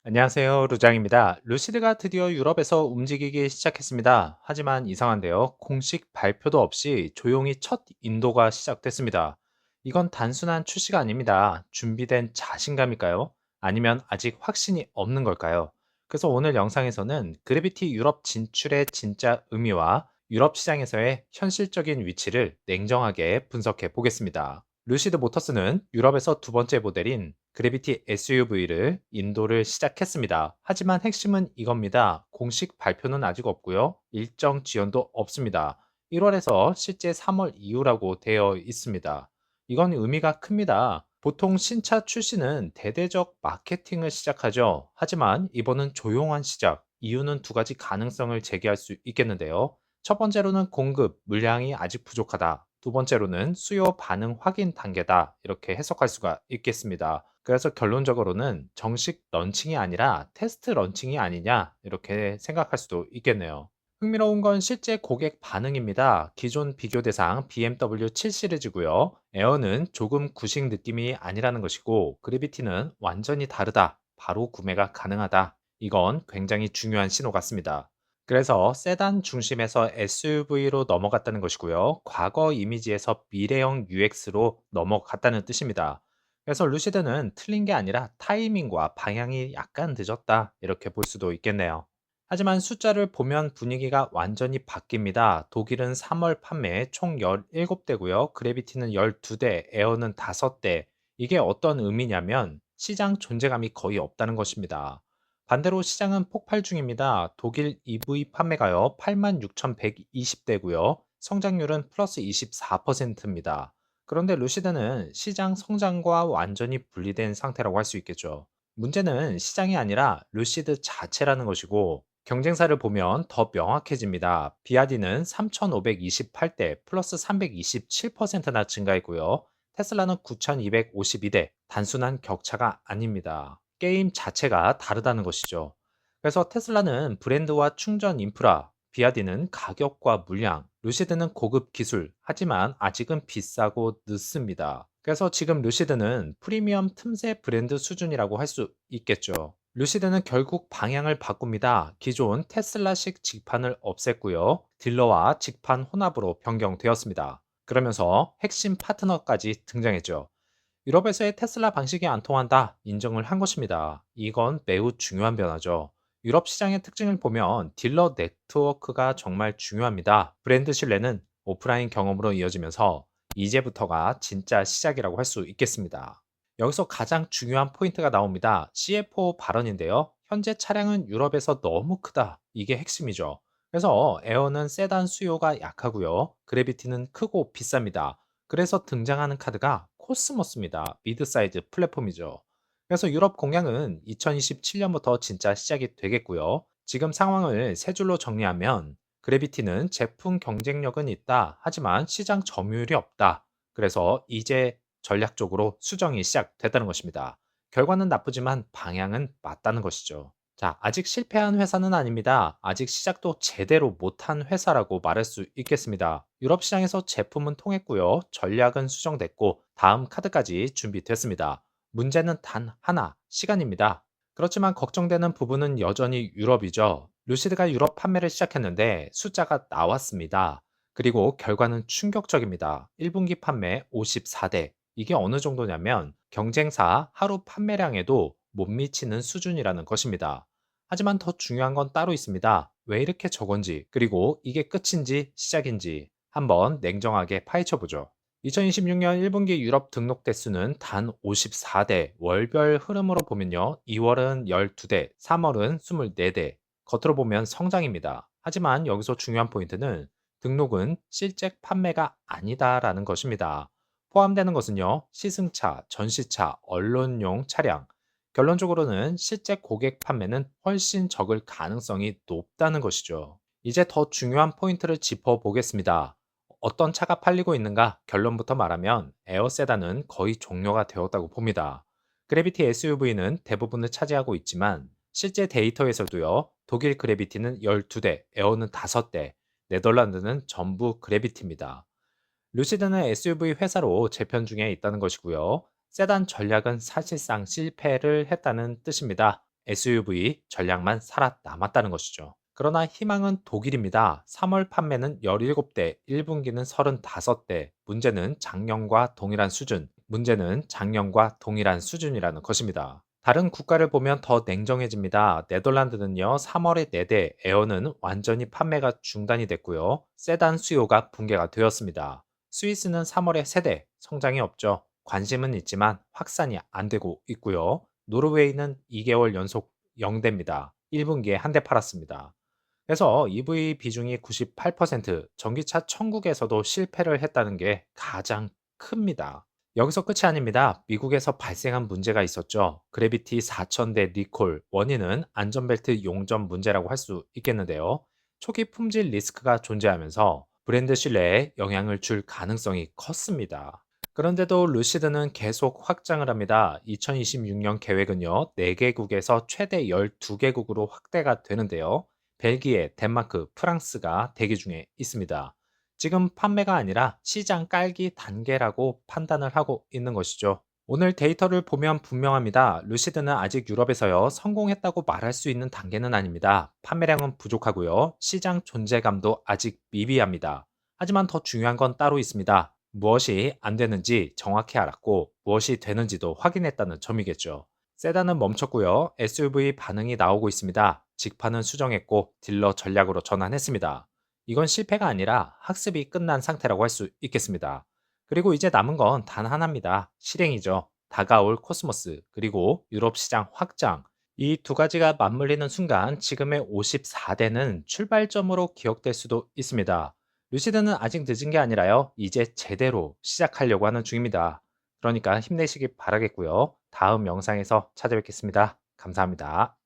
안녕하세요. 루장입니다. 루시드가 드디어 유럽에서 움직이기 시작했습니다. 하지만 이상한데요. 공식 발표도 없이 조용히 첫 인도가 시작됐습니다. 이건 단순한 출시가 아닙니다. 준비된 자신감일까요? 아니면 아직 확신이 없는 걸까요? 그래서 오늘 영상에서는 그래비티 유럽 진출의 진짜 의미와 유럽 시장에서의 현실적인 위치를 냉정하게 분석해 보겠습니다. 루시드 모터스는 유럽에서 두 번째 모델인 그래비티 SUV를 인도를 시작했습니다. 하지만 핵심은 이겁니다. 공식 발표는 아직 없고요. 일정 지연도 없습니다. 1월에서 실제 3월 이후라고 되어 있습니다. 이건 의미가 큽니다. 보통 신차 출시는 대대적 마케팅을 시작하죠. 하지만 이번은 조용한 시작. 이유는 두 가지 가능성을 제기할 수 있겠는데요. 첫 번째로는 공급, 물량이 아직 부족하다. 두 번째로는 수요 반응 확인 단계다. 이렇게 해석할 수가 있겠습니다. 그래서 결론적으로는 정식 런칭이 아니라 테스트 런칭이 아니냐. 이렇게 생각할 수도 있겠네요. 흥미로운 건 실제 고객 반응입니다. 기존 비교 대상 BMW 7 시리즈고요. 에어는 조금 구식 느낌이 아니라는 것이고, 그래비티는 완전히 다르다. 바로 구매가 가능하다. 이건 굉장히 중요한 신호 같습니다. 그래서 세단 중심에서 SUV로 넘어갔다는 것이고요. 과거 이미지에서 미래형 UX로 넘어갔다는 뜻입니다. 그래서 루시드는 틀린 게 아니라 타이밍과 방향이 약간 늦었다. 이렇게 볼 수도 있겠네요. 하지만 숫자를 보면 분위기가 완전히 바뀝니다. 독일은 3월 판매 총 17대고요. 그래비티는 12대, 에어는 5대. 이게 어떤 의미냐면 시장 존재감이 거의 없다는 것입니다. 반대로 시장은 폭발 중입니다. 독일 EV 판매가요, 86,120대고요. 성장률은 플러스 24%입니다. 그런데 루시드는 시장 성장과 완전히 분리된 상태라고 할 수 있겠죠. 문제는 시장이 아니라 루시드 자체라는 것이고, 경쟁사를 보면 더 명확해집니다. 비아디는 3,528대 플러스 327%나 증가했고요. 테슬라는 9,252대, 단순한 격차가 아닙니다. 게임 자체가 다르다는 것이죠. 그래서 테슬라는 브랜드와 충전 인프라, 비아디는 가격과 물량, 루시드는 고급 기술, 하지만 아직은 비싸고 늦습니다. 그래서 지금 루시드는 프리미엄 틈새 브랜드 수준이라고 할 수 있겠죠. 루시드는 결국 방향을 바꿉니다. 기존 테슬라식 직판을 없앴고요. 딜러와 직판 혼합으로 변경되었습니다. 그러면서 핵심 파트너까지 등장했죠. 유럽에서의 테슬라 방식이 안 통한다 인정을 한 것입니다. 이건 매우 중요한 변화죠. 유럽 시장의 특징을 보면 딜러 네트워크가 정말 중요합니다. 브랜드 신뢰는 오프라인 경험으로 이어지면서 이제부터가 진짜 시작이라고 할 수 있겠습니다. 여기서 가장 중요한 포인트가 나옵니다. CFO 발언인데요. 현재 차량은 유럽에서 너무 크다. 이게 핵심이죠. 그래서 에어는 세단 수요가 약하고요. 그래비티는 크고 비쌉니다. 그래서 등장하는 카드가 코스모스입니다. 미드사이즈 플랫폼이죠. 그래서 유럽 공략은 2027년부터 진짜 시작이 되겠고요. 지금 상황을 세 줄로 정리하면 그래비티는 제품 경쟁력은 있다. 하지만 시장 점유율이 없다. 그래서 이제 전략적으로 수정이 시작됐다는 것입니다. 결과는 나쁘지만 방향은 맞다는 것이죠. 자, 아직 실패한 회사는 아닙니다. 아직 시작도 제대로 못한 회사라고 말할 수 있겠습니다. 유럽 시장에서 제품은 통했고요. 전략은 수정됐고, 다음 카드까지 준비됐습니다. 문제는 단 하나, 시간입니다. 그렇지만 걱정되는 부분은 여전히 유럽이죠. 루시드가 유럽 판매를 시작했는데 숫자가 나왔습니다. 그리고 결과는 충격적입니다. 1분기 판매 54대. 이게 어느 정도냐면 경쟁사 하루 판매량에도 못 미치는 수준이라는 것입니다. 하지만 더 중요한 건 따로 있습니다. 왜 이렇게 적은지, 그리고 이게 끝인지 시작인지 한번 냉정하게 파헤쳐 보죠. 2026년 1분기 유럽 등록 대수는 단 54대, 월별 흐름으로 보면요. 2월은 12대, 3월은 24대, 겉으로 보면 성장입니다. 하지만 여기서 중요한 포인트는 등록은 실제 판매가 아니다라는 것입니다. 포함되는 것은요, 시승차, 전시차, 언론용 차량, 결론적으로는 실제 고객 판매는 훨씬 적을 가능성이 높다는 것이죠. 이제 더 중요한 포인트를 짚어보겠습니다. 어떤 차가 팔리고 있는가 결론부터 말하면 에어 세단은 거의 종료가 되었다고 봅니다. 그래비티 SUV는 대부분을 차지하고 있지만 실제 데이터에서도요, 독일 그래비티는 12대, 에어는 5대, 네덜란드는 전부 그래비티입니다. 루시드는 SUV 회사로 재편 중에 있다는 것이고요. 세단 전략은 사실상 실패를 했다는 뜻입니다. SUV 전략만 살아남았다는 것이죠. 그러나 희망은 독일입니다. 3월 판매는 17대, 1분기는 35대. 문제는 작년과 동일한 수준이라는 것입니다. 다른 국가를 보면 더 냉정해집니다. 네덜란드는요, 3월에 4대, 에어는 완전히 판매가 중단이 됐고요. 세단 수요가 붕괴가 되었습니다. 스위스는 3월에 3대, 성장이 없죠. 관심은 있지만 확산이 안 되고 있고요. 노르웨이는 2개월 연속 0대입니다. 1분기에 한 대 팔았습니다. 그래서 EV 비중이 98%, 전기차 천국에서도 실패를 했다는 게 가장 큽니다. 여기서 끝이 아닙니다. 미국에서 발생한 문제가 있었죠. 그래비티 4000대 리콜, 원인은 안전벨트 용접 문제라고 할 수 있겠는데요. 초기 품질 리스크가 존재하면서 브랜드 신뢰에 영향을 줄 가능성이 컸습니다. 그런데도 루시드는 계속 확장을 합니다. 2026년 계획은요, 4개국에서 최대 12개국으로 확대가 되는데요. 벨기에, 덴마크, 프랑스가 대기 중에 있습니다. 지금 판매가 아니라 시장 깔기 단계라고 판단을 하고 있는 것이죠. 오늘 데이터를 보면 분명합니다. 루시드는 아직 유럽에서요, 성공했다고 말할 수 있는 단계는 아닙니다. 판매량은 부족하고요, 시장 존재감도 아직 미비합니다. 하지만 더 중요한 건 따로 있습니다. 무엇이 안 되는지 정확히 알았고, 무엇이 되는지도 확인했다는 점이겠죠. 세단은 멈췄고요, SUV 반응이 나오고 있습니다. 직판은 수정했고, 딜러 전략으로 전환했습니다. 이건 실패가 아니라 학습이 끝난 상태라고 할 수 있겠습니다. 그리고 이제 남은 건 단 하나입니다. 실행이죠. 다가올 코스모스, 그리고 유럽 시장 확장. 이 두 가지가 맞물리는 순간 지금의 54대는 출발점으로 기억될 수도 있습니다. 루시드는 아직 늦은 게 아니라요, 이제 제대로 시작하려고 하는 중입니다. 그러니까 힘내시기 바라겠고요. 다음 영상에서 찾아뵙겠습니다. 감사합니다.